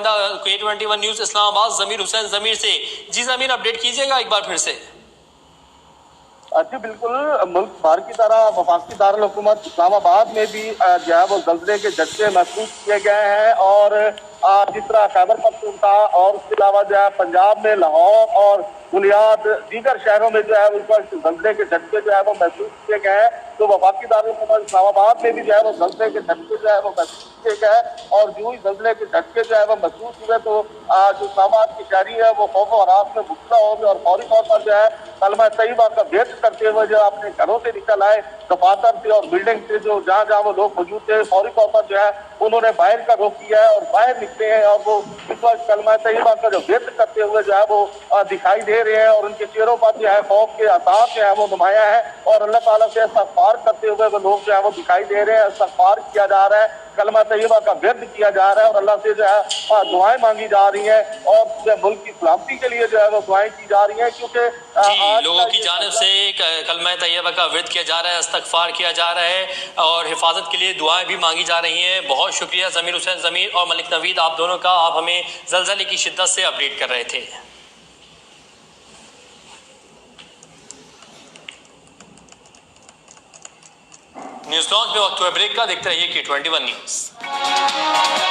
नुमाइंदा K21 news Islamabad जमीर हुसैन जमीर से। जी जमीर, update कीजिएगा एक बार फिर से। जी बिल्कुल, मुल्क भर की तरह वफाकी दारुल हुकूमत इस्लामाबाद में भी जो है वो जल्जले के झटके महसूस किए गए हैं। और जिस तरह खैबर पख्तूनख्वा और उसके अलावा जो है पंजाब में लाहौर और बुनियाद दीगर शहरों में जो है उस पर जल्जले के झटके जो है वो महसूस किए गए हैं, तो वफाकी दारुल हुकूमत इस्लामाबाद में भी जो है वो जल्जले के झटके जो है वो महसूस किए गए। और जो ही जल्जले के झटके जो है वो महसूस हुए तो जो इस्लामाबाद की शहरी है वो खौफ और हरास में मुबतला हो गए और फौरी तौर पर जो है कलमा तैयबा का व्यक्त करते हुए जो अपने घरों से निकल आए, दफातर से और बिल्डिंग से जो जहाँ जहाँ वो लोग मौजूद थे, फौरी तौर पर जो है उन्होंने बाहर का रुख किया है और बाहर निकले हैं। और वो इस वक्त कलमा तैयबा का जो व्यक्त करते हुए जो है वो दिखाई दे रहे हैं और उनके चेहरों पर जो है खौफ के आसार जो है वो नुमाया है। और अल्लाह ताला से इस्तग़फ़ार करते हुए वो लोग जो है वो दिखाई दे रहे हैं, इस्तग़फ़ार किया जा रहा है, कलमा तैयबा का व्यक्त किया जा रहा है और अल्लाह से जो है दुआएं मांगी जा रही हैं और पूरे मुल्क की सलामती के लिए जो है वो दुआएं की जा रही हैं। क्योंकि लोगों की जानिब से कलमा तैयबा का विर्द किया जा रहा है, इस्तग़फ़ार किया जा रहा है और हिफाजत के लिए दुआएं भी मांगी जा रही हैं। बहुत शुक्रिया जमीर हुसैन जमीर और मलिक नवीद, आप दोनों का। आप हमें ज़लज़ले की शिद्दत से अपडेट कर रहे थे। न्यूज़ लॉन्च में वक्त हुआ ब्रेक का, देखते रहिए K21 न्यूज़।